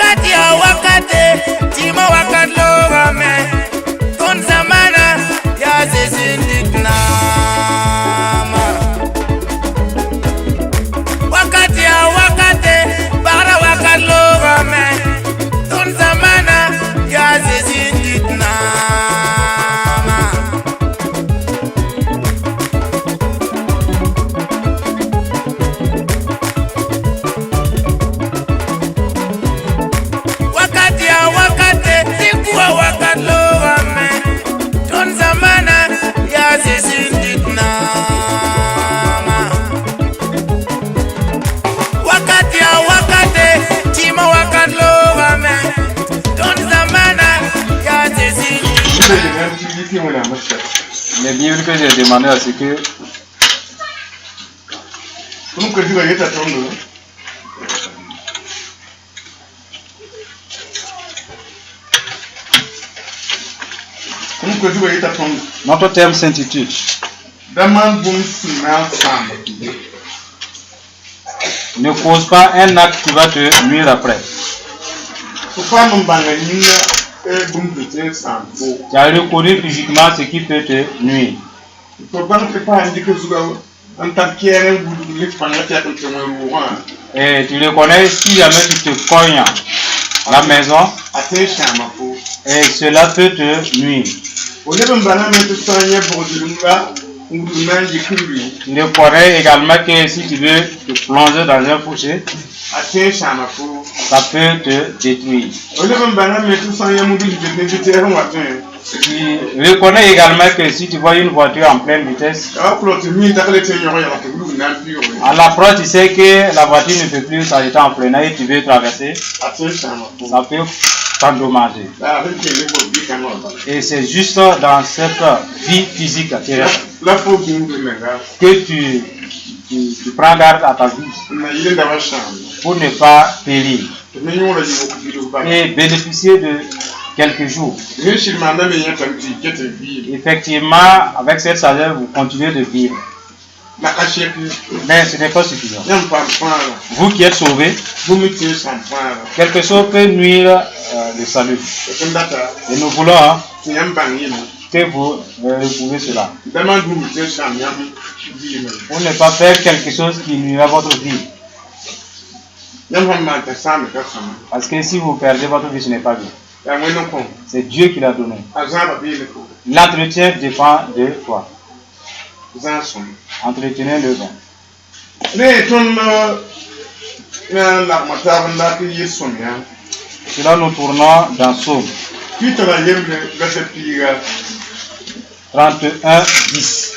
wakati ya wakati tima wakati lorame ton zamana ya zezindiknama wakati ya wakati bara wakati lorame ton zamana ya zezindiknama Les livres que j'ai demandé à ce que notre thème s'intitule ne cause pas un acte qui va te nuire après. Tu as reconnu physiquement ce qui peut te nuire. Et tu reconnais si jamais tu te cognes à la maison et cela peut te nuire. Tu reconnais également que si tu veux te plonger dans un fossé, ça peut te détruire. Tu reconnais également que si tu vois une voiture en pleine vitesse, à l'approche tu sais que la voiture ne peut plus s'arrêter en freinage et tu veux traverser, ça peut t'endommager. Et c'est juste dans cette vie physique terrestre que tu prends garde à ta vie pour ne pas périr et bénéficier de quelques jours. Effectivement, avec cette sagesse, vous continuez de vivre. Mais ce n'est pas suffisant. Vous qui êtes sauvés, quelque chose peut nuire le salut. Et nous voulons que vous retrouvez cela. Pour ne pas faire quelque chose qui nuira votre vie. Parce que si vous perdez votre vie, ce n'est pas bien. C'est Dieu qui l'a donné. L'entretien dépend de toi. Entretenez-le bon. Cela nous tournons dans Psaume 31, 10.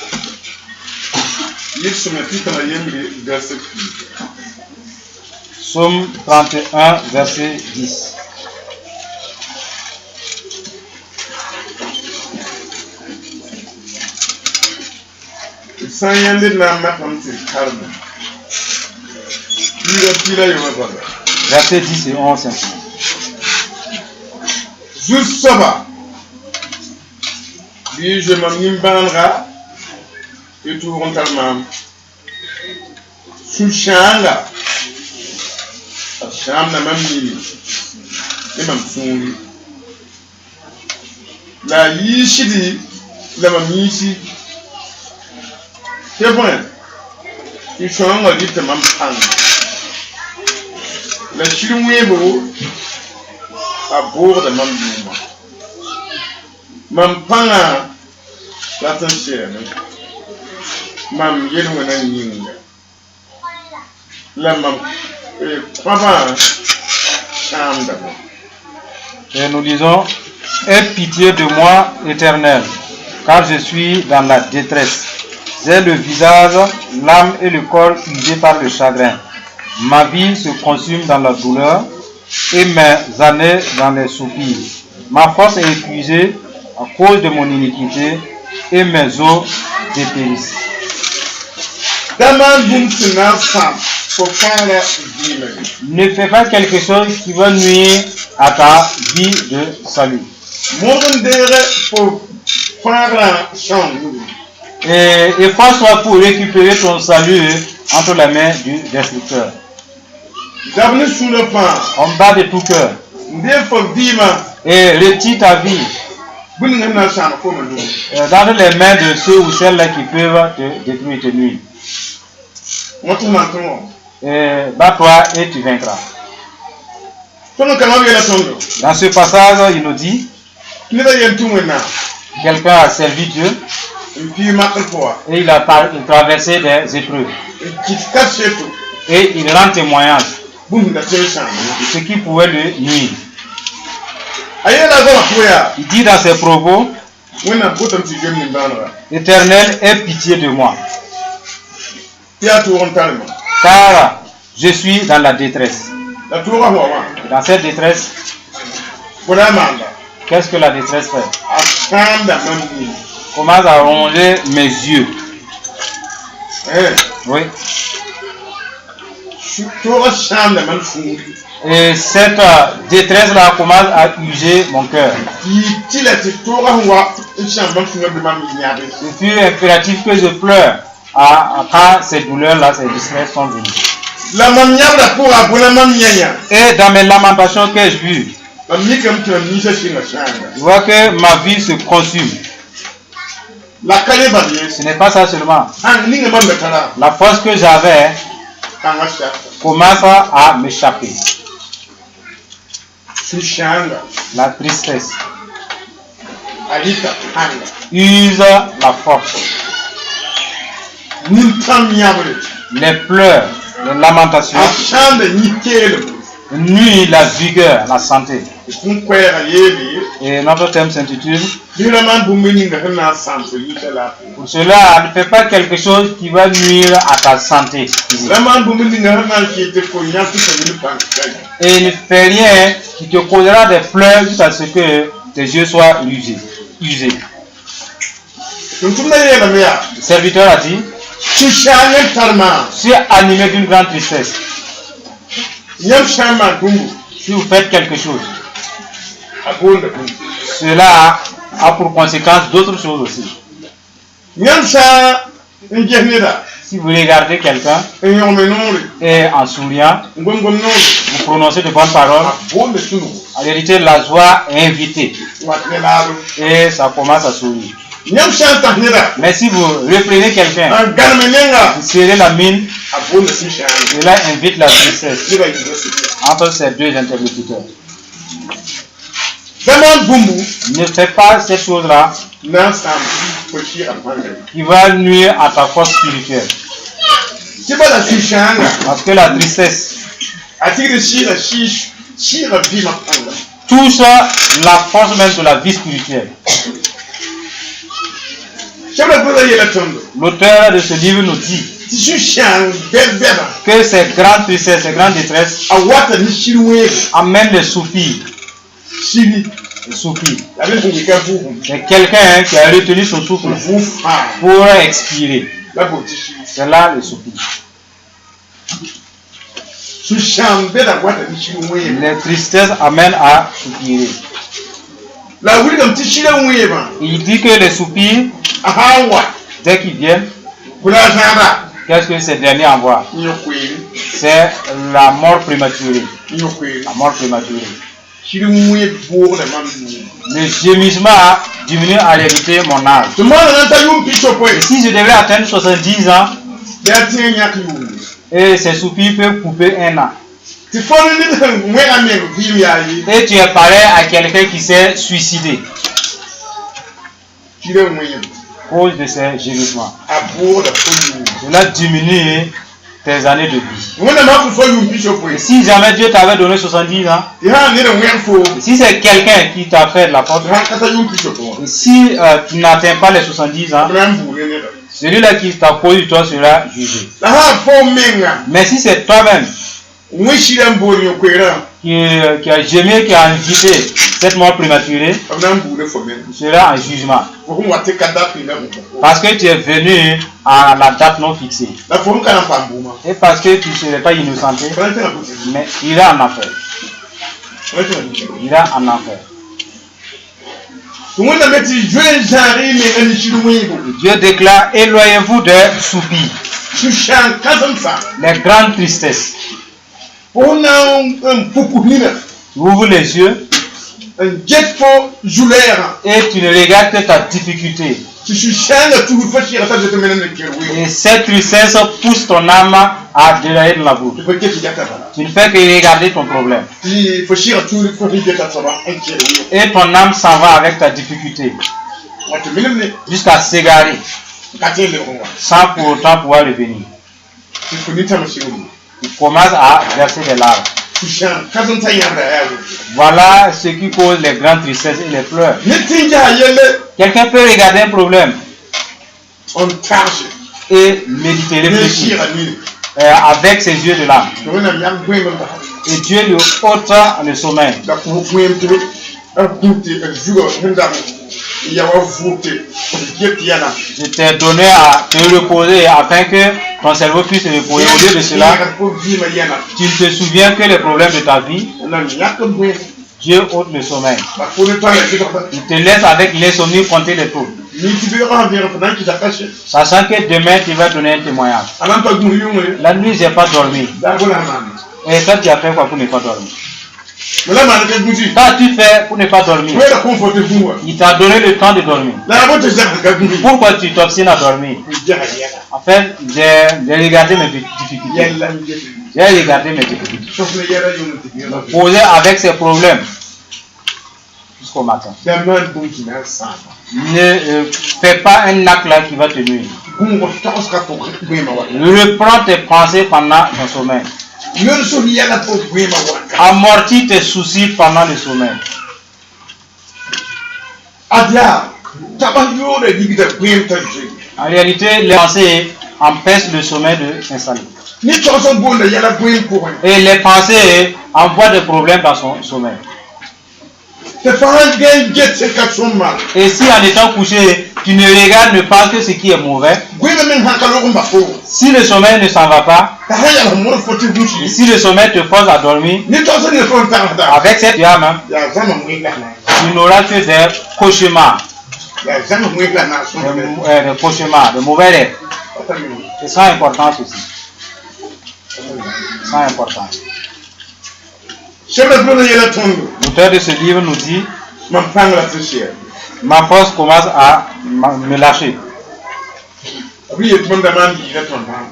Psaume 31, verset 10. Verset 10 et 11. Juste ça va. Puis je m'imbanra et tout rontalement. Sous changa. Cham na mamini. Et mam souri. La yishidi la mamisi. C'est bon. Il faut en dire que mam pang. La chirmouébo à bord de mam bima. Mam panga la tension. Mam yelwana yinga. La mam papa cham d'abord. Et nous disons, aie pitié de moi, Éternel, car je suis dans la détresse. J'ai le visage, l'âme et le corps usés par le chagrin. Ma vie se consume dans la douleur et mes années dans les soupirs. Ma force est épuisée à cause de mon iniquité et mes os dépérissent. Ne fais pas quelque chose qui va nuire à ta vie de salut. Et efforce-toi pour récupérer ton salut entre les mains du destructeur. Combat de tout cœur. Et retire ta vie dans les mains de ceux ou celles qui peuvent te détruire, te nuire. Bats-toi et tu vaincras. Dans ce passage, il nous dit, quelqu'un a servi Dieu et il a traversé des épreuves. Et il rend témoignage de ce qui pouvait le nuire. Il dit dans ses propos, Éternel, aie pitié de moi, car je suis dans la détresse. Et dans cette détresse, qu'est-ce que la détresse fait? Commence à ronger mes yeux. Oui. Et cette détresse-là commence à user mon cœur. Il fut impératif que je pleure quand ces douleurs-là, ces distresses sont venues. Et dans mes lamentations que j'ai vues, je vois que ma vie se consume. Ce n'est pas ça seulement. La force que j'avais commence à m'échapper. La tristesse use la force. Les pleurs, les lamentations nuisent la vigueur, la santé. Et notre thème s'intitule pour cela, ne fais pas quelque chose qui va nuire à ta santé. Et ne fais rien qui te causera des pleurs jusqu'à ce que tes yeux soient usés. Le serviteur a dit, je suis animé d'une grande tristesse. Si vous faites quelque chose, cela a pour conséquence d'autres choses aussi. Si vous regardez quelqu'un et en souriant, vous prononcez de bonnes paroles, en vérité la joie est invitée et ça commence à sourire. Mais si vous reprenez quelqu'un, vous serrez la mine, cela invite la tristesse entre ces deux interlocuteurs. Ne fais pas cette chose-là qui va nuire à ta force spirituelle. Parce que la tristesse touche la force même de la vie spirituelle. L'auteur de ce livre nous dit que ces grandes tristesses, ces grandes détresses amènent des soupirs. Le soupir. C'est quelqu'un qui a retenu son souffle pour expirer. C'est là le soupir. Les tristesses amènent à soupirer. Il dit que les soupirs, dès qu'ils viennent, qu'est-ce que ces derniers envoient? C'est la mort prématurée. La mort prématurée. Le gémissement diminue en réalité mon âge. Et si je devrais atteindre 70 ans, et ces soupirs peuvent couper un an. Et tu es pareil à quelqu'un qui s'est suicidé à cause de ces gémissements. Cela diminue tes années de vie. Et si jamais Dieu t'avait donné 70 ans, si c'est quelqu'un qui t'a fait de la faute, et si tu n'atteins pas les 70 ans, celui-là qui t'a causé toi sera jugé. Mais si c'est toi-même qui a gémi, qui a invité cette mort prématurée, sera un jugement. Parce que tu es venu à la date non fixée. Et parce que tu ne serais pas innocenté, mais il ira en enfer. Il ira en enfer. Dieu déclare, éloignez-vous des soupirs, les grandes tristesses. On a un beaucoup Tu ouvres les yeux un jet pour jouer. et tu ne regardes que ta difficulté. Et cette tristesse pousse ton âme à dérailler dans la boue. Tu ne fais que regarder ton problème. Et ton âme s'en va avec ta difficulté. Jusqu'à s'égarer. Sans pour autant pouvoir revenir. Tu commences à verser des larmes. Voilà ce qui cause les grandes tristesses et les pleurs. Quelqu'un peut regarder un problème et méditer, réfléchir avec ses yeux de l'âme. Et Dieu lui ôte le sommeil. Je t'ai donné à te reposer afin que ton cerveau puisse se reposer. Au lieu de cela, tu te souviens que les problèmes de ta vie, Dieu ôte le sommeil. Il te laisse avec l'insomnie compter les tours. Sachant que demain tu vas donner un témoignage. La nuit, je n'ai pas dormi. Et toi, tu as fait quoi pour ne pas dormir? Quand tu fais pour ne pas dormir, il t'a donné le temps de dormir. Pourquoi tu t'obstines à dormir? En fait, j'ai regardé mes difficultés. J'ai regardé mes difficultés. Poser avec ces problèmes jusqu'au matin. Ne fais pas un acte là qui va te nuire. Reprends tes pensées pendant ton sommeil. Amortis tes soucis pendant le sommeil. En réalité, les pensées empêchent le sommeil de s'installer. Et les pensées envoient des problèmes dans son sommeil. Et si en étant couché, tu ne regardes, ne penses que ce qui est mauvais, si le sommeil ne s'en va pas, et si le sommeil te force à dormir, avec cette âme, tu n'auras que des cauchemars. Des cauchemars, de mauvais rêves. C'est sans importance aussi. Sans importance. L'auteur de ce livre nous dit: ma force commence à me lâcher.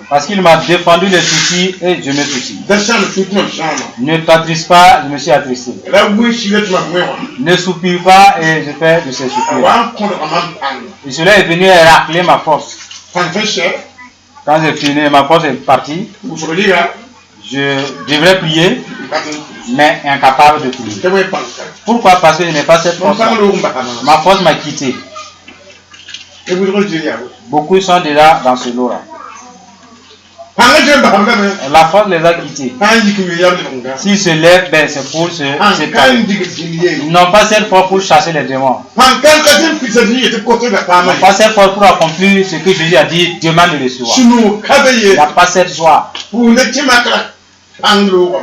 Parce qu'il m'a défendu les soucis et je me soucie. Ne t'attriste pas, je me suis attristé. Ne soupire pas et je fais de ces soupirs. Et cela est venu racler ma force. Quand j'ai fini, ma force est partie. Je devrais prier, mais incapable de prier. Pourquoi? Parce que je n'ai pas cette force. Ma force m'a quitté. Beaucoup sont déjà dans ce lot-là. La force les a quittés. S'ils se lèvent, ben c'est pour se calmer. Ils n'ont pas cette force pour chasser les démons. Ils n'ont pas cette force pour accomplir ce que Jésus a dit, demande de recevoir. Il n'y a pas cette joie.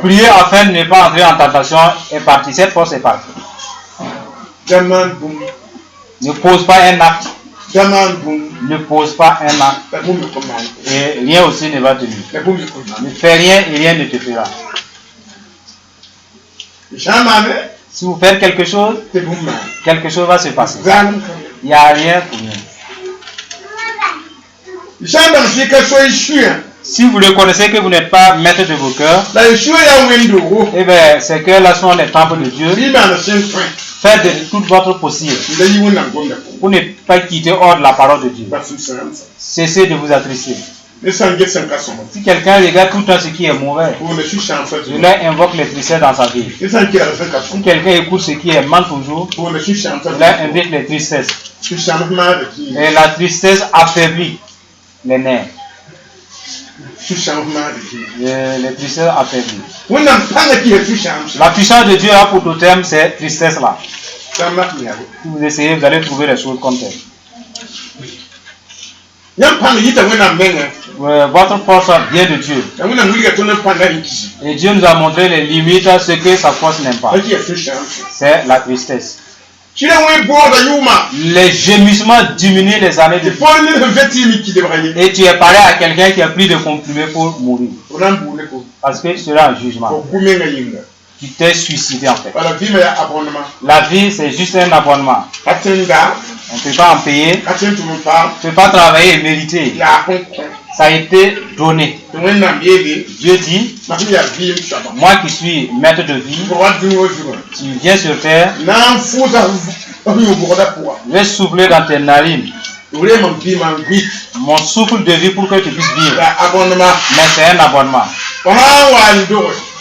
Prier afin de ne pas entrer en tentation est parti. Cette force est partie. Ne pose pas un acte. Ne pose pas un acte. Et rien aussi ne va tenir. Ne fais rien et rien ne te fera. Si vous faites quelque chose va se passer. Il n'y a rien pour rien. Si vous reconnaissez que vous n'êtes pas maître de vos cœurs, eh bien, c'est que là sont les temples de Dieu. Faites de tout votre possible pour ne pas quitter hors de la parole de Dieu. Cessez de vous attrister. Si quelqu'un regarde tout le temps ce qui est mauvais, cela invoque les tristesses dans sa vie. Si quelqu'un écoute ce qui est mal toujours, cela invite les tristesses. Et la tristesse affaiblit les nerfs. Les tristesses affaiblies. La puissance de Dieu là pour tout terme, c'est tristesse là. Si vous essayez, vous allez trouver les choses comme telles. Votre force vient de Dieu. Et Dieu nous a montré les limites à ce que sa force n'aime pas. C'est la tristesse. Les gémissements diminuent les années de vie. Et tu es parlé à quelqu'un qui a pris des comprimés pour mourir. Parce que tu seras en jugement. Tu t'es suicidé en fait. La vie, c'est juste un abonnement. On ne peut pas en payer. Tu ne peux pas travailler et mériter. Ça a été donné. Dieu dit, moi qui suis maître de vie, tu viens sur terre, je vais souffler dans tes narines mon souffle de vie pour que tu puisses vivre. Mais c'est un abonnement.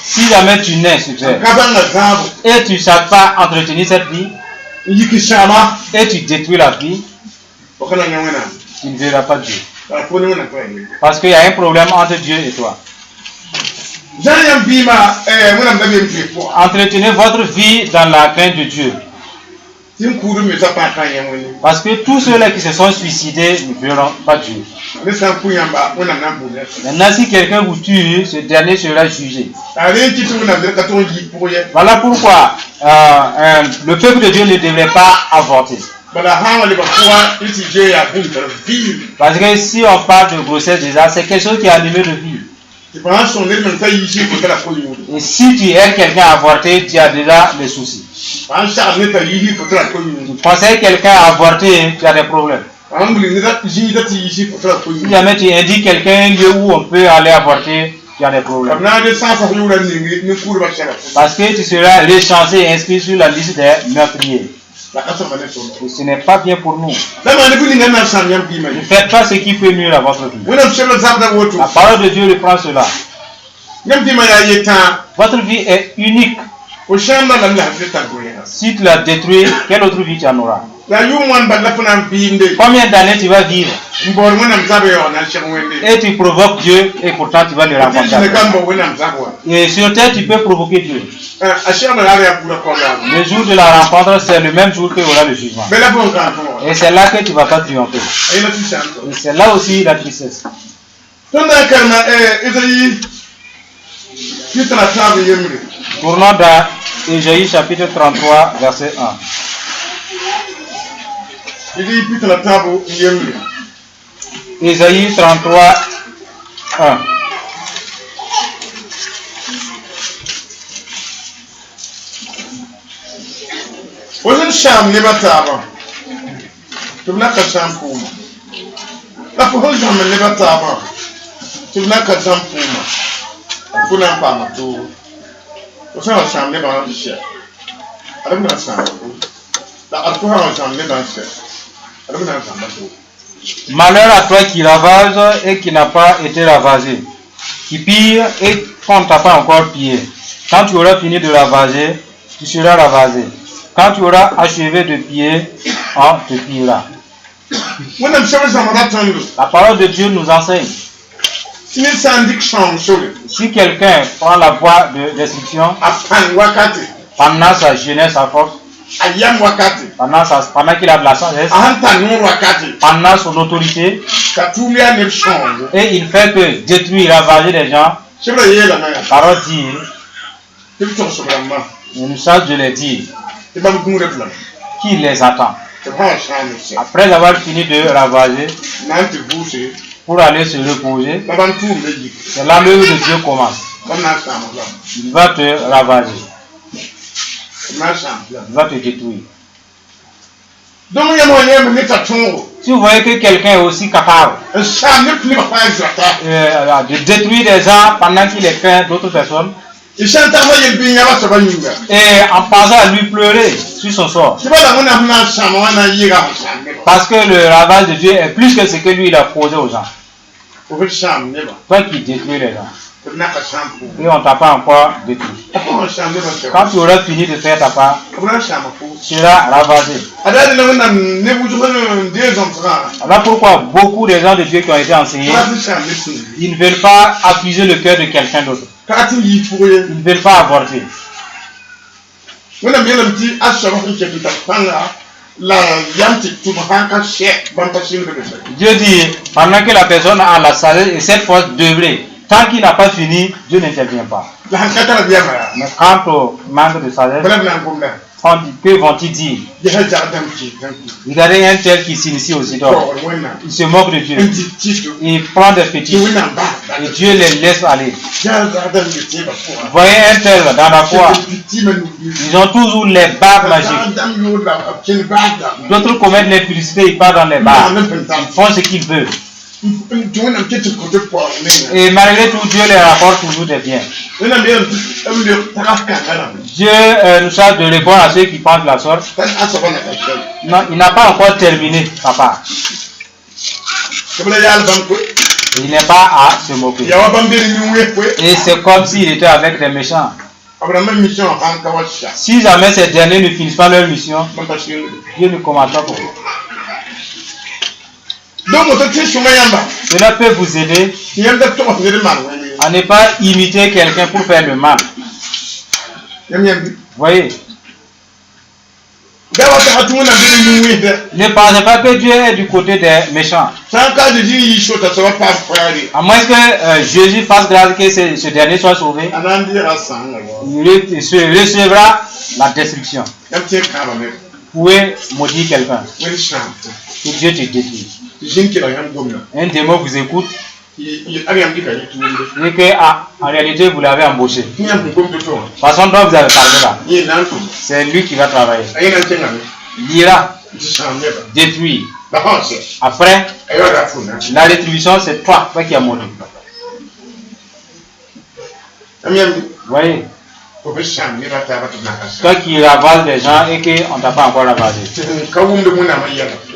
Si jamais tu nais sur terre et tu ne sais pas entretenir cette vie et tu détruis la vie, tu ne verras pas Dieu. Parce qu'il y a un problème entre Dieu et toi. Entretenez votre vie dans la crainte de Dieu. Parce que tous ceux-là qui se sont suicidés ne verront pas Dieu. Maintenant, si quelqu'un vous tue, ce dernier sera jugé. Voilà pourquoi le peuple de Dieu ne devrait pas avorter. Parce que si on parle de grossesse déjà, c'est quelque chose qui est animé de vie. Et si tu aides quelqu'un à avorter, tu as déjà des soucis. Tu conseilles quelqu'un à avorter, tu as des problèmes. Si jamais tu indiques quelqu'un un lieu où on peut aller avorter, tu as des problèmes. Parce que tu seras rechancé et inscrit sur la liste des meurtriers. Et ce n'est pas bien pour nous. Ne faites pas ce qui peut nuire à votre vie. La parole de Dieu reprend cela. Votre vie est unique. Si tu la détruis, quelle autre vie tu en auras? Combien d'années tu vas vivre? Et tu provoques Dieu et pourtant tu vas le rencontrer. Et sur terre tu peux provoquer Dieu. Le jour de la rencontre, c'est le même jour qu'il y aura le jugement. Et c'est là que tu ne vas pas triompher. Et c'est là aussi la tristesse. Tournons dans Ésaïe chapitre 33, verset 1. Ésaïe 33, 1. Malheur à toi qui ravage et qui n'a pas été ravagé, qui pille et qu'on ne t'a pas encore pillé. Quand tu auras fini de ravager, tu seras ravagé. Quand tu auras achevé de piller, on te pillera. La parole de Dieu nous enseigne. Si quelqu'un prend la voie de destruction pendant sa jeunesse à force, pendant qu'il a de la sagesse, pendant son autorité, et il fait que détruire, ravager les gens, la parole dit, il nous charge de les dire, qui les attend. Après avoir fini de ravager, pour aller se reposer, c'est là l'œuvre de Dieu commence. Il va te ravager. Il va te détruire. Si vous voyez que quelqu'un est aussi capable de détruire des gens pendant qu'il est craint d'autres personnes, et en passant à lui pleurer sur son sort, parce que le ravage de Dieu est plus que ce que lui il a posé aux gens. Toi qui détruis les gens, et on ne t'a pas encore détruit. Quand tu auras fini de faire ta part, tu seras ravagé. Voilà pourquoi beaucoup de gens de Dieu qui ont été enseignés, ils ne veulent pas accuser le cœur de quelqu'un d'autre. Ils ne veulent pas avorter. Dieu dit, pendant que la personne a la sagesse et cette force devrait, tant qu'il n'a pas fini, Dieu n'intervient pas. Mais quant au manque de sagesse, que vont-ils dire? Regardez un tel qui s'initie aux idoles. Il se moque de Dieu. Il prend des petits. Et Dieu les laisse aller. Voyez un tel dans la foi. Ils ont toujours les bagues magiques. D'autres commettent l'impudicité, ils partent dans les bars. Ils font ce qu'ils veulent. Et malgré tout, Dieu les rapporte toujours des biens. Dieu nous charge de répondre à ceux qui pensent de la sorte. Non, il n'a pas encore terminé, papa. Il n'est pas à se moquer. Et c'est comme s'il était avec des méchants. Si jamais ces derniers ne finissent pas leur mission, Dieu ne commentera pas. Cela peut vous aider à ne pas imiter quelqu'un pour faire le mal. Voyez. Ne pensez pas que Dieu est du côté des méchants. À moins que Jésus fasse grâce que ce dernier soit sauvé, il recevra la destruction. Vous pouvez maudire quelqu'un. Que Dieu te détruise. Un démon vous écoute et que en réalité vous l'avez embauché. Façon dont vous avez parlé là, c'est lui qui va travailler. Il ira détruire. Après, la rétribution c'est toi qui as mort. Voyez. Toi qui ravage les gens et qu'on ne t'a pas encore ravagé.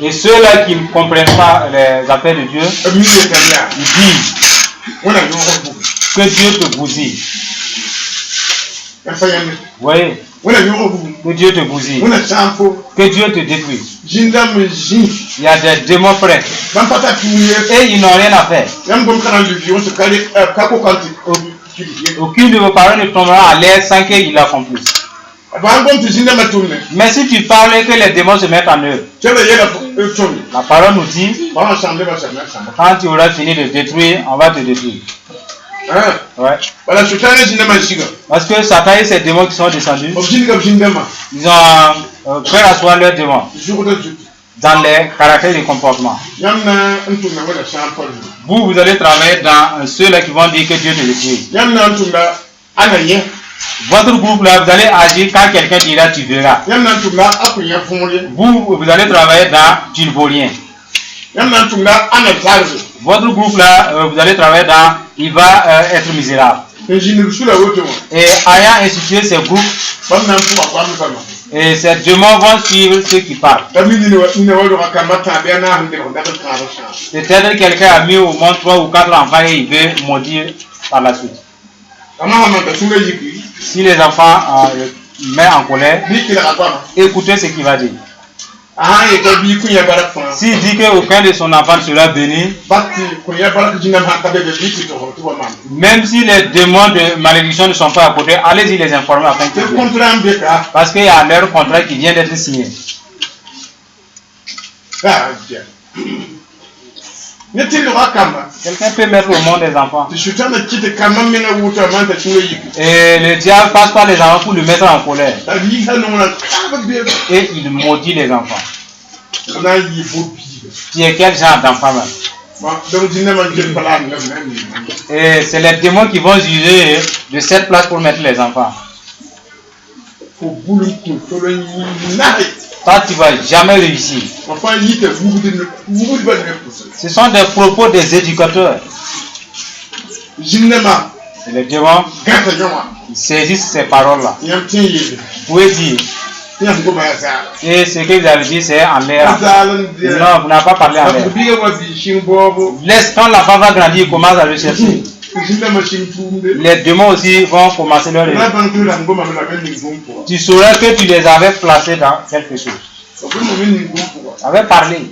Et ceux-là qui ne comprennent pas les affaires de Dieu, ils disent que Dieu te bousille. Voyez, que Dieu te bousille, que Dieu te détruit. Il y a des démons prêts et ils n'ont rien à faire. Aucune de vos paroles ne tombera à l'air sans qu'il l'accomplisse. Mais si tu parles et que les démons se mettent en œuvre, la parole nous dit, quand tu auras fini de détruire, on va te détruire. Ouais. Parce que Satan et ses démons qui sont descendus, ils ont fait asseoir leurs démons dans les caractères et les comportements. Vous allez travailler dans ceux-là qui vont dire que Dieu te détruit. Votre groupe là, vous allez agir quand quelqu'un dira tu verras. Vous allez travailler dans tu ne vaux rien. Votre groupe là, vous allez travailler dans il va être misérable. Et ayant institué ces groupes, et ces démons vont suivre ceux qui parlent. Peut-être quelqu'un a mis au monde 3 ou 4 enfants et il veut maudire par la suite. Si les enfants mettent en colère, écoutez ce qu'il va dire. S'il dit qu'aucun de son enfant sera béni, même si les démons de malédiction ne sont pas à côté, allez-y les informer afin qu'ils viennent. Parce qu'il y a leur contrat qui vient d'être signé. Quelqu'un peut mettre au monde des enfants. Et le diable passe par les enfants pour le mettre en colère. Et il maudit les enfants. Tu es quel genre d'enfant là? Et c'est les démons qui vont juger de cette place pour mettre les enfants. Toi, tu ne vas jamais réussir. Ce sont des propos des éducateurs. Et les démons saisissent ces paroles-là. Vous pouvez dire. Et ce que vous avez dit, c'est en l'air. Non, vous n'avez pas parlé en l'air. Laisse quand l'enfant va grandir, il commence à le chercher. Les démons aussi vont commencer leur réveil. Tu sauras que tu les avais placés dans quelque chose. Tu avais parlé.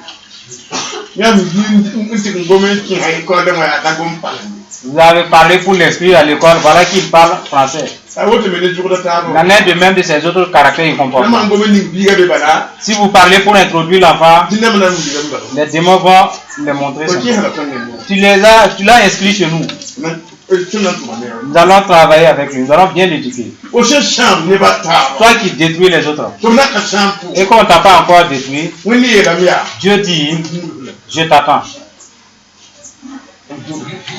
Vous avez parlé pour l'esprit à l'école, voilà qu'il parle français. Il en est de même de ses autres caractères et comportements. Si vous parlez pour introduire l'enfant, les démons vont les montrer ça. Tu l'as inscrit chez nous. Nous allons travailler avec lui, nous allons bien l'éduquer. Toi qui détruis les autres. Et quand on ne t'a pas encore détruit, Dieu dit, je t'attends.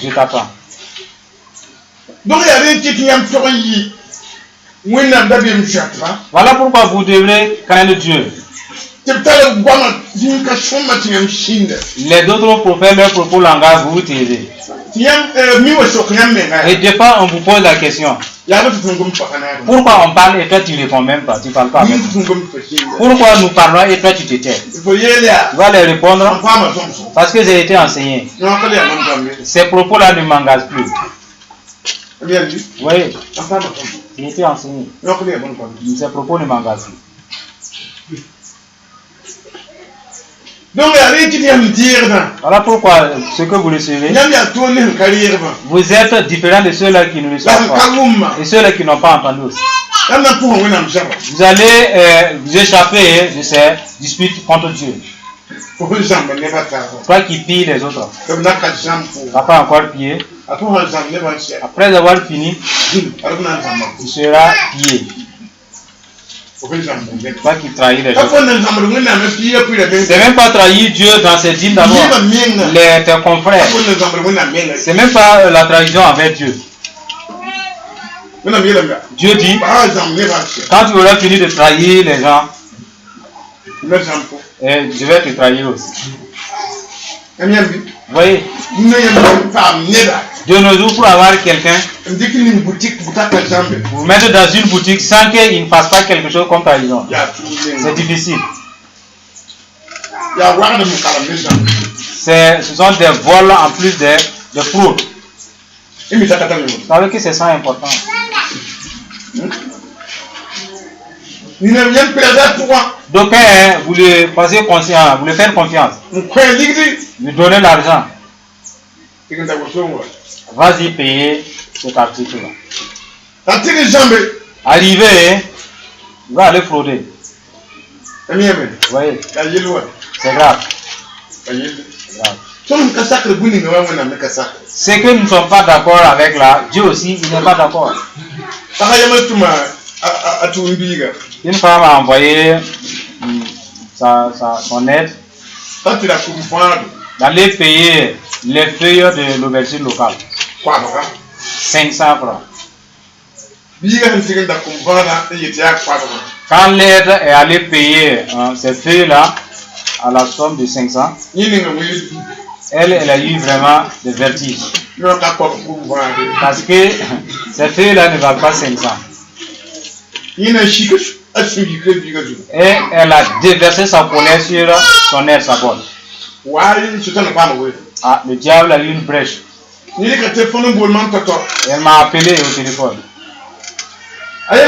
Je t'attends. Voilà pourquoi vous devrez craindre Dieu. Les autres prophètes, leur propos langage, vous taisez. Et des fois, on vous pose la question. Pourquoi on parle et toi tu ne réponds même pas, tu ne parles pas. Pourquoi nous parlons et toi tu te tais? Tu vas leur répondre parce que j'ai été enseigné. Ces propos-là ne m'engagent plus. Oui, j'ai été enseigné. Ces propos ne m'engagent plus. Voilà pourquoi ce que vous recevez, vous êtes différent de ceux-là qui ne reçoivent pas et ceux-là qui n'ont pas entendu. Vous allez vous échapper de ces disputes contre Dieu. Toi qui pilles les autres, tu n'as pas encore pillé. Après avoir fini, tu seras pillé. Toi qui trahis les autres. C'est même pas trahir Dieu dans ses dîmes d'abord. Tes confrères. C'est même pas la trahison envers Dieu. Dieu dit, quand tu auras fini de trahir les gens, je vais te trahir aussi. Vous voyez? De nos jours, pour avoir quelqu'un, vous mettez dans une boutique sans qu'il ne fasse pas quelque chose comme trahison. C'est difficile. Ce sont des vols en plus de fraude. Vous savez que c'est ça important. Donc, vous le passez conscient, vous le faites confiance. Lui donnez l'argent. Vas-y payer cet article-là. Arrivé, il va aller frauder. Vous voyez, c'est grave. C'est que nous ne sommes pas d'accord avec là, Dieu aussi, il n'est pas d'accord. Une femme a envoyé son aide d'aller payer les feuilles de l'aubergine locale. 500 francs. Quand l'aide est allée payer ces feuilles-là à la somme de 500, elle a eu vraiment des vertiges. Parce que ces feuilles-là ne valent pas 500. Et elle a déversé sa colère sur son aide, sa bonne. Ah, le diable a eu une brèche. Elle m'a appelé au téléphone. Elle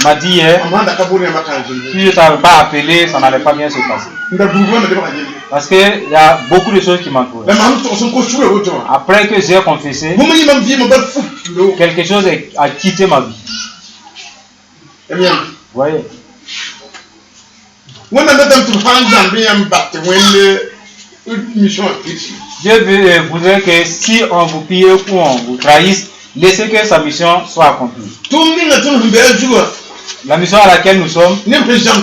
m'a dit, si je ne t'avais pas appelé, ça n'allait pas bien se passer. Parce qu'il y a beaucoup de choses qui m'entourent. Après que j'ai confessé, quelque chose a quitté ma vie. Vous voyez? Dieu voudrait que si on vous pille ou on vous trahisse, laissez que sa mission soit accomplie. La mission à laquelle nous sommes, les gens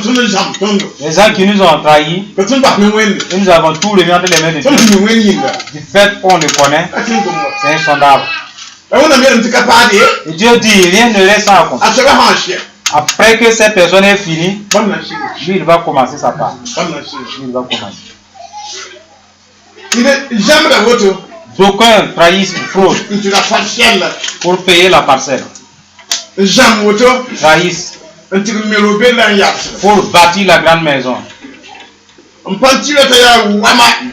qui nous ont trahis, et nous avons tout remis entre les mains de Dieu. Du fait qu'on le connaît, c'est insondable. Et Dieu dit, rien ne reste sans accomplir. Après que cette personne est finie, lui il va commencer sa part. Il va commencer. D'aucuns trahissent ou fraudent pour payer la parcelle. Trahissent pour bâtir la grande maison. Ils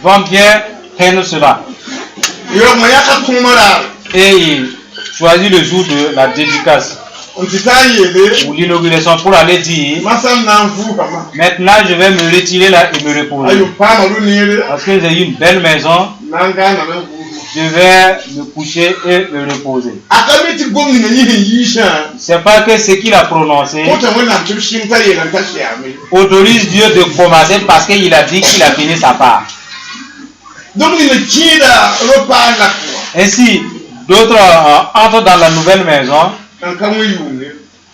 vont bien prendre cela. Et ils choisissent le jour de la dédicace ou l'inauguration pour aller dire, maintenant je vais me retirer là et me reposer. Parce que j'ai une belle maison, je vais me coucher et me reposer. C'est pas que ce qu'il a prononcé autorise Dieu de commencer parce qu'il a dit qu'il a fini sa part. Ainsi, D'autres entrent dans la nouvelle maison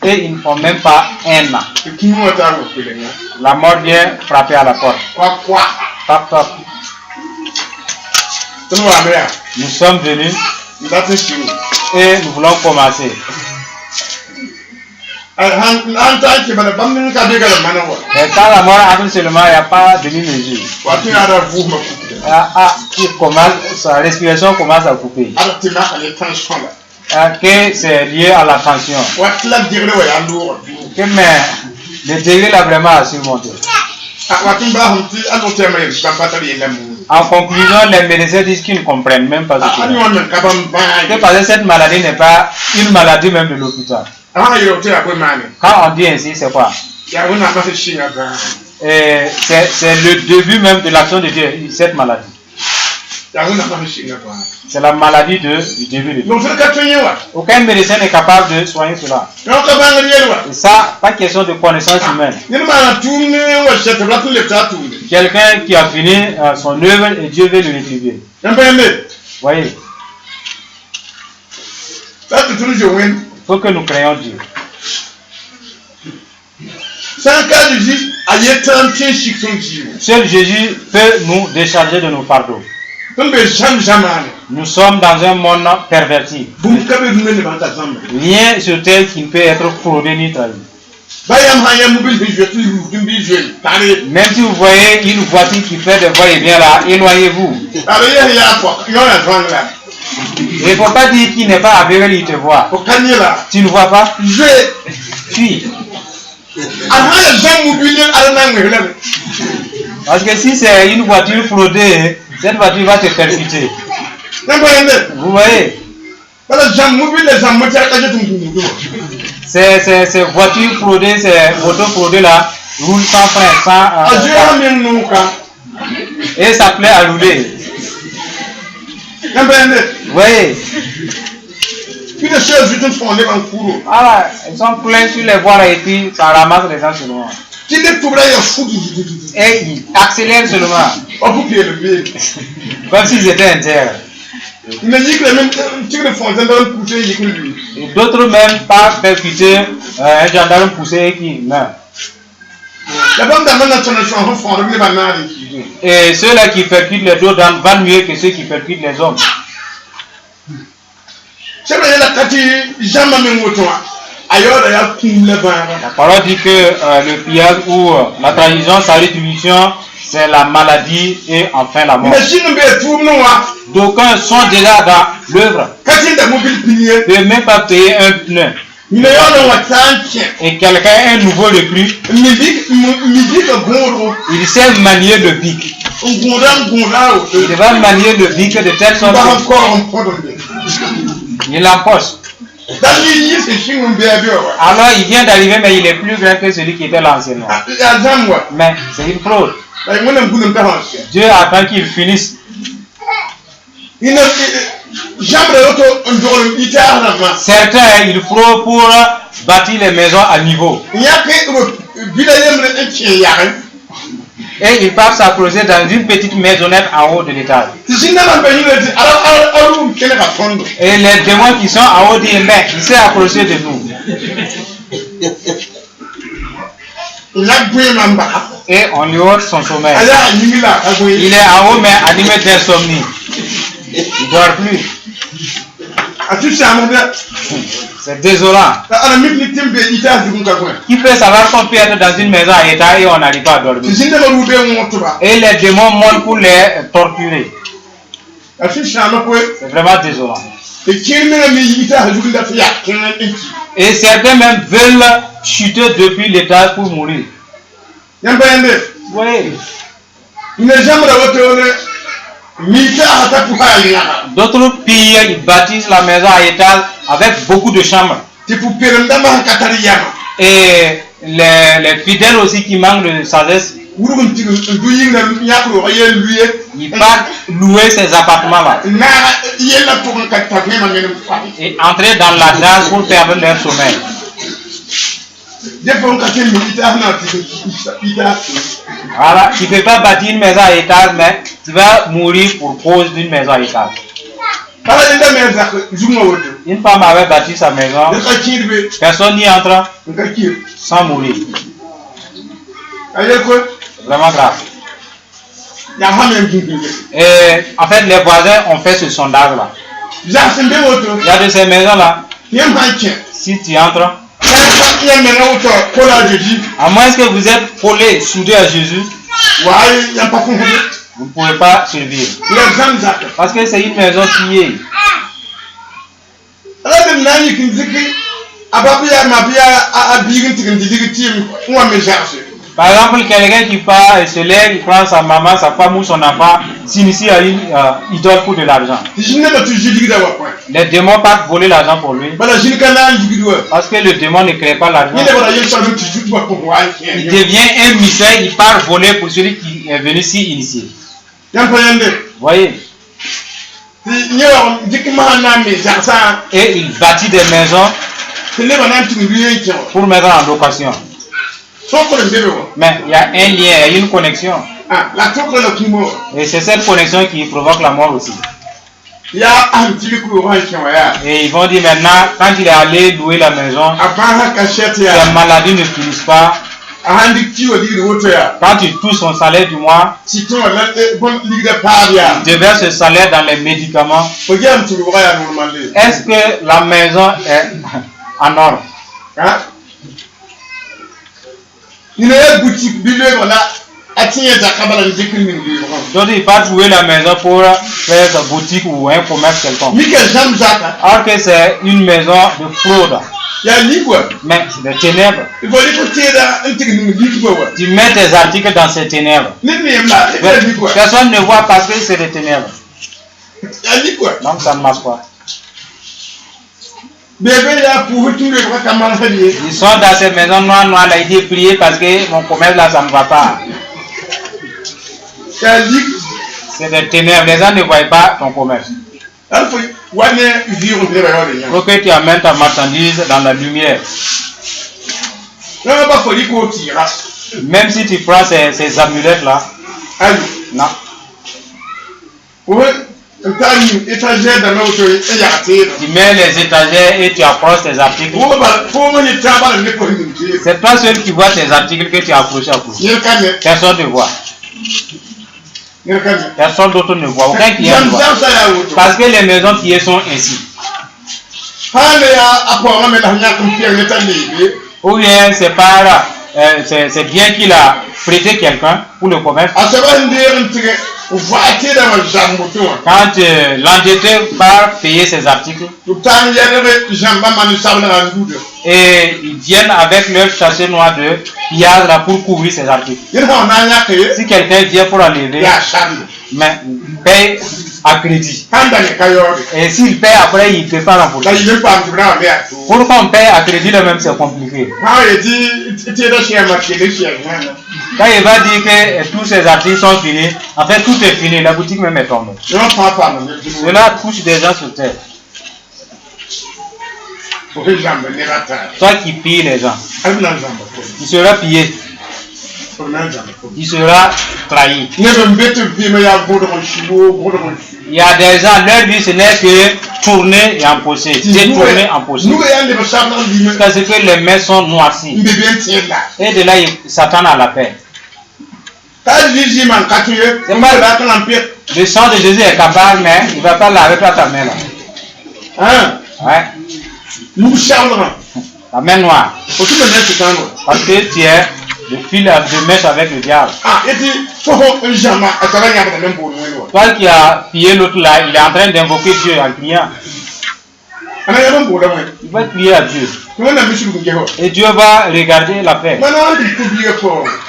et ils ne font même pas un an. La mort vient frapper à la porte. Tap, tap. Nous sommes venus et nous voulons commencer. Et quand la mort arrive seulement, il n'y a pas de demi-mesure. Sa respiration commence à couper. Que c'est lié à la tension. Que mais le degré là vraiment à surmonter. En conclusion, les médecins disent qu'ils ne comprennent même pas ce que parce que cette maladie n'est pas une maladie même de l'hôpital. Quand on dit ainsi, c'est quoi? C'est le début même de l'action de Dieu, cette maladie. C'est la maladie du début de Dieu. Aucun médecin n'est capable de soigner cela. Et ça, pas question de connaissance humaine. Quelqu'un qui a fini son œuvre et Dieu veut le rétribuer. Voyez. Il faut que nous créions Dieu. Seul Jésus peut nous décharger de nos fardeaux. Nous sommes dans un monde perverti. Rien sur terre qui ne peut être fraudé ni trahi. Même si vous voyez une voiture qui fait des va-et-vient là, éloignez-vous. Il ne faut pas dire qu'il n'est pas aveugle, il te voit. Tu ne vois pas? Fuis. Parce que si c'est une voiture fraudée, cette voiture va te percuter. Vous voyez? Ces voitures fraudées, ces motos fraudées là, roulent sans frein, et ça plaît à rouler. Vous voyez? Ah, ils sont pleins sur les voies et puis ça ramasse les gens seulement. Et ils accélèrent seulement. Comme s'ils étaient en terre. Et d'autres même pas percuter un gendarme poussé qui meurt. Et ceux-là qui percutent les dos valent mieux que ceux qui percutent les hommes. La parole dit que le pillage ou la trahison, sa rétribution, c'est la maladie et enfin la mort. D'aucuns sont déjà dans l'œuvre. Ils ne peuvent même pas payer un pneu. Et quelqu'un, un nouveau recrue, il sait manier le bic. Il va manier le bic de telle sorte qu'il l'empoche. Alors il vient d'arriver, mais il est plus grand que celui qui était l'ancien. Mais c'est une fraude. Dieu attend qu'il finisse. Certains, il faut pour bâtir les maisons à niveau. Et ils peuvent s'approcher dans une petite maisonnette en haut de l'étage. Et les démons qui sont en haut disent, mais il s'est approché de nous. Et on lui ôte son sommeil. Il est en haut mais animé d'insomnie. Il ne dort plus. C'est désolant. Qui peut savoir qu'on peut être dans une maison à état et on n'arrive pas à dormir? Et les démons montent pour les torturer. C'est vraiment désolant. Et certains même veulent chuter depuis l'étage pour mourir. Oui. D'autres pays, ils bâtissent la maison à étage avec beaucoup de chambres. Et les fidèles aussi qui manquent de sagesse, ils partent louer ces appartements-là et entrer dans la danse pour perdre leur sommeil. Voilà, tu ne peux pas bâtir une maison à étage, mais tu vas mourir pour cause d'une maison à étage. Une femme avait bâti sa maison. Personne n'y entre sans mourir. Vraiment grave. Et en fait, les voisins ont fait ce sondage-là. Il y a de ces maisons-là. Si tu entres, à moins que vous êtes collé, soudé à Jésus, vous ne pouvez pas survivre. Parce que c'est une maison qui est. Par exemple, quelqu'un qui part et se lève, il prend sa maman, sa femme ou son enfant, s'initie à une idole pour de l'argent. Les démons partent voler l'argent pour lui. Parce que le démon ne crée pas l'argent. Il devient un mystère, il part voler pour celui qui est venu s'y initier. Vous voyez? Et il bâtit des maisons pour mettre en location. Mais il y a un lien, il y a une connexion. Et c'est cette connexion qui provoque la mort aussi. Et ils vont dire maintenant, quand il est allé louer la maison, sa maladie ne finissent pas. Quand tu touches son salaire du mois, tu déverses ce salaire dans les médicaments. Est-ce que la maison est en ordre? Donc il va trouver la maison pour faire sa boutique ou un commerce quelconque. Alors que c'est une maison de fraude. Mais c'est des ténèbres. Tu mets tes articles dans ces ténèbres. Personne ne voit parce que c'est des ténèbres. Donc ça ne marche pas. Ils sont dans cette maison noire, là, ils disent prier parce que mon commerce là, ça ne va pas. C'est des ténèbres, les gens ne voient pas ton commerce. Pour que tu amènes ta marchandise dans la lumière. Même si tu prends ces amulettes là, non. Tu mets les étagères et tu approches tes articles. C'est pas seul qui voit tes articles que tu as approché à vous. Personne ne voit. Personne d'autre ne voit. Aucun client ne voit. Parce que les maisons pillées sont ainsi. Ou bien c'est pas c'est bien qu'il a prêté quelqu'un pour le commerce. Quand l'endetté part payer ses articles, et ils viennent avec leur chassé noir de pillage là pour couvrir ses articles. Si quelqu'un vient pour enlever, mais il paye à crédit. Et s'il paye après, il ne peut pas l'emporter. Pourquoi on paye à crédit le même, c'est compliqué. Quand il va dire que tous ces articles sont finis, en fait tout est fini, la boutique même est tombée. Cela touche des gens sur terre. Toi qui pilles les gens, il sera pillé. Il sera trahi. Il y a des gens, leur vie ce n'est que tourner et empocher. Détourner, empocher. Parce que les mains sont noircies. Et de là, ils s'attendent à la paix. Le sang de Jésus est capable, mais il ne va pas laver toi ta main là. Ouais. La main noire. Parce que tu es le fil de mèche avec le diable. Toi qui as pillé l'autre là, il est en train d'invoquer Dieu en criant. Il va crier à Dieu. Et Dieu va regarder la paix.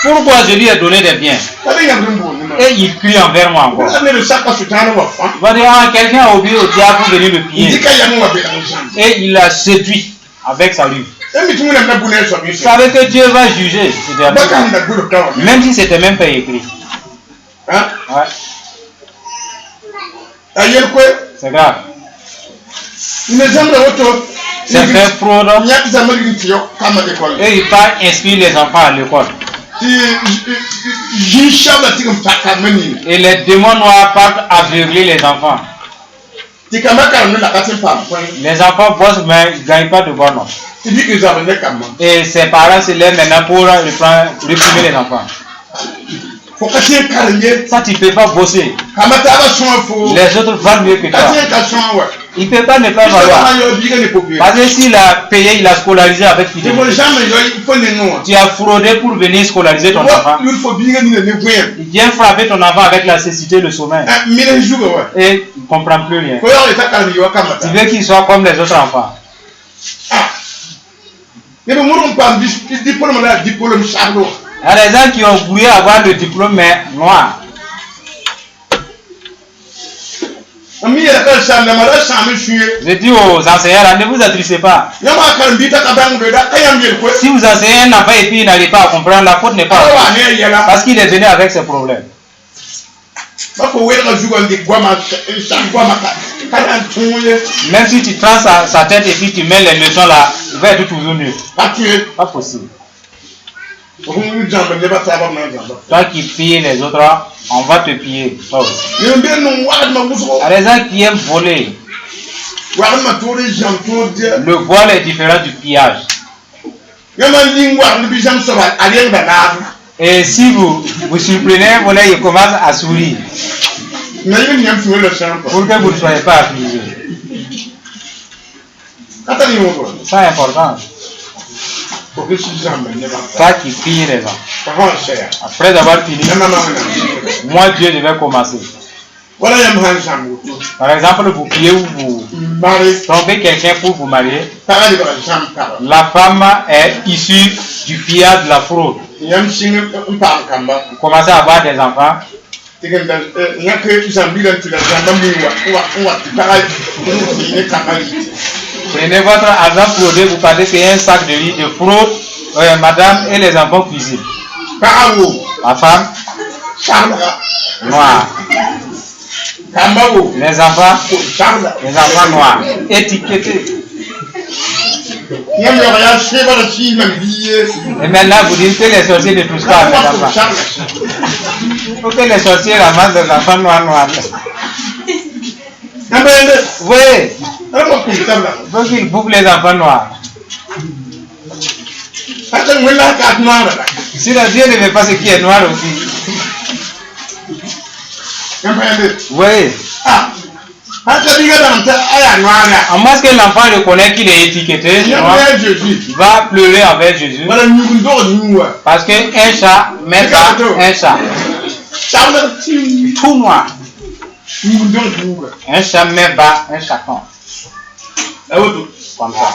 Pourquoi je lui ai donné des biens? Et il crie envers moi encore. Il va dire, ah, quelqu'un a oublié au diable pour venir le piller. Et il l'a séduit avec sa rue. Vous savez que Dieu va juger ce dernier. Même si c'était même pas écrit. Ouais. C'est grave. C'est fait fraude. Et il part inscrire les enfants à l'école. Et les démons noirs partent aveugler les enfants. Les enfants bossent mais ils ne gagnent pas de bonnes notes. Et ses parents se lèvent maintenant pour réprimer les enfants. Ça, tu ne peux pas bosser. Les autres valent mieux que toi. Il ne peut pas ne pas valoir. Parce que s'il a payé, il a scolarisé avec fidélité. Tu as fraudé pour venir scolariser ton enfant. Il vient frapper ton enfant avec la cécité, le sommeil. Et il ne comprend plus rien. Tu veux qu'il soit comme les autres enfants. Il y a des gens qui ont voulu avoir le diplôme mais noir. Je dis aux enseignants là, ne vous attristez pas. Si vous enseignez un enfant et puis il n'arrive pas à comprendre, la faute n'est pas parce qu'il est venu avec ses problèmes. Même si tu prends sa tête et puis tu mets les leçons là, il va être toujours mieux. Pas possible. Toi qui pilles les autres, on va te piller. Il y a des gens qui aiment voler. Le vol est différent du pillage. Et si vous surprenez un volet, il commence à sourire. Pour que vous ne soyez pas affligé. C'est important. Toi qui pilles les gens. Après avoir fini, moi Dieu je vais commencer. Par exemple, vous pillez ou vous trompez quelqu'un pour vous marier. La femme est issue du pillage de la fraude. Vous commencez à avoir des enfants. Prenez votre argent fraudé, vous partez payer un sac de riz de fraude, madame et les enfants cuisinent. La femme noire. Les enfants noirs. Étiquetés. Et maintenant vous dites que les sorciers ne touchent pas à mes enfants. Il faut que les sorciers ramassent les enfants noirs. Oui. Il faut qu'ils bouffent les enfants noirs. Si le Dieu ne veut pas ce qui est noir aussi. Oui. En moins que l'enfant reconnaît qu'il est étiqueté, il va pleurer avec Jésus. Parce qu'un chat met pas un chat. Tout noir. Un chat met bas un chaton. Comme ça.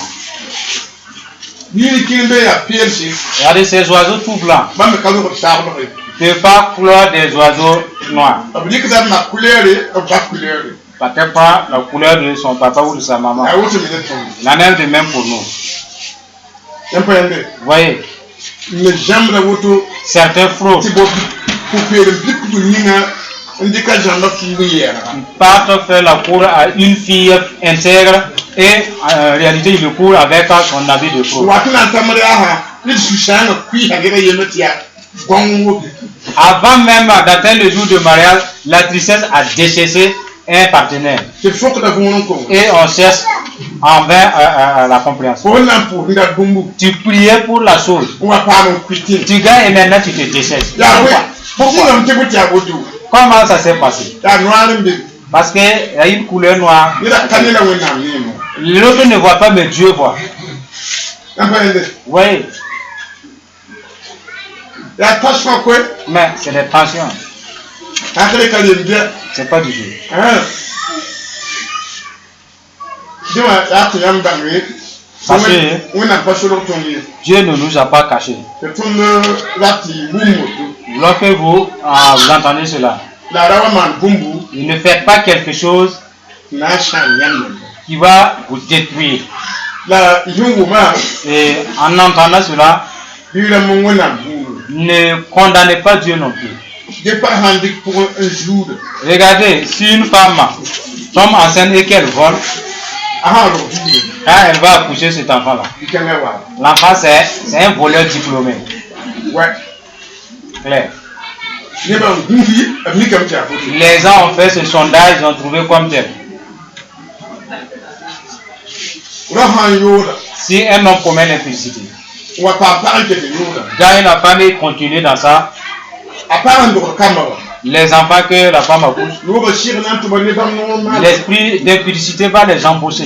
Regardez ces oiseaux tout blancs. Tu ne peux pas clore des oiseaux noirs. Parce que pas la couleur de son papa ou de sa maman. La même de même pour nous. Vous voyez, certains fraudent. Ils partent faire la cour à une fille intègre et en réalité ils le courent avec son habit de fraude. Avant même d'atteindre le jour de mariage, la tristesse a déchaissé un partenaire. Et on cherche en vain la compréhension. Tu priais pour la chose. Tu gagnes et maintenant tu te déchesses. Pourquoi? Comment ça s'est passé? Parce qu'il y a une couleur noire. L'autre ne voit pas, mais Dieu voit. Oui. Mais c'est des tensions. C'est pas du jeu. Parce que Dieu ne nous a pas cachés. Lorsque vous entendez cela, ne faites pas quelque chose qui va vous détruire. Et en entendant cela, ne condamnez pas Dieu non plus. Regardez, si une femme tombe enceinte et qu'elle vole, quand elle va accoucher cet enfant-là, l'enfant c'est un voleur diplômé. Claire. Les gens ont fait ce sondage, ils ont trouvé comme tel. Si un homme commet l'impudicité, dans une famille continue dans ça, les enfants que la femme accouche, l'esprit d'impudicité va les embaucher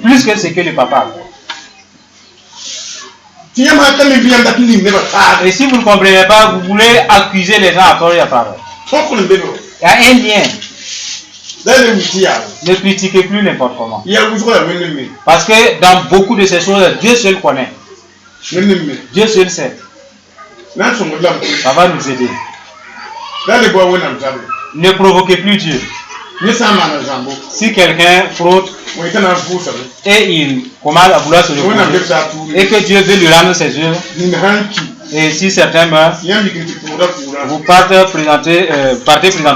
plus que ce que le papa a fait. Et si vous ne comprenez pas, vous voulez accuser les gens à tort et à travers. Il y a un lien. Ne critiquez plus n'importe comment. Parce que dans beaucoup de ces choses, Dieu seul connaît. Dieu seul sait. Ça va nous aider. Ne provoquez plus Dieu. Si quelqu'un fraude et il commence à vouloir se reposer et que Dieu veut lui rendre ses œuvres, et si certains meurent, vous partez présenter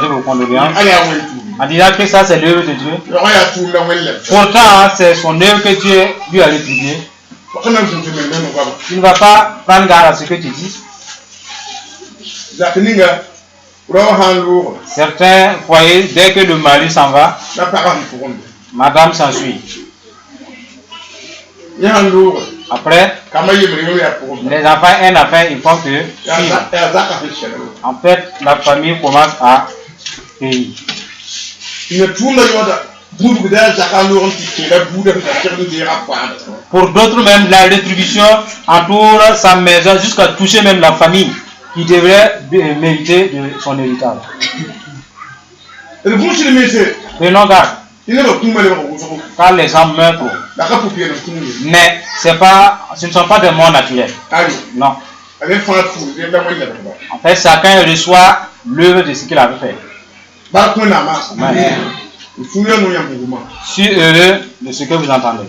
vos condoléances en disant que ça c'est l'œuvre de Dieu. Pourtant, c'est son œuvre que Dieu lui a rétribuée. Tu ne vas pas prendre garde à ce que tu dis. Certains foyers, dès que le mari s'en va, madame s'ensuit. Après, les enfants, un enfant, ils font que en fait, la famille commence à payer. Pour d'autres même, la rétribution entoure sa maison jusqu'à toucher même la famille qui devrait mériter de son héritage. Prenons garde. Car les gens meurent trop. Mais ce ne sont pas des morts naturels. Non. En fait, chacun reçoit l'œuvre de ce qu'il avait fait. Je suis heureux de ce que vous entendez.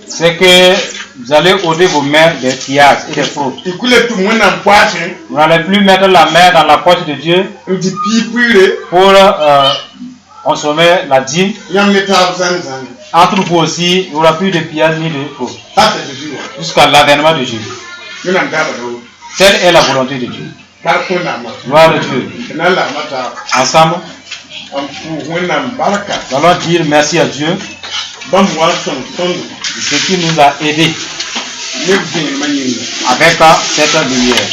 C'est que vous allez ôter vos mains des pillages et des fraudes. Vous n'allez plus mettre la main dans la poche de Dieu pour consommer la dîme. Entre vous aussi, il n'y aura plus de pillages ni de fraudes. Jusqu'à l'avènement de Jésus. Telle est la volonté de Dieu. Gloire à Dieu. Ensemble, nous allons dire merci à Dieu de ce qui nous a aidés avec cette lumière.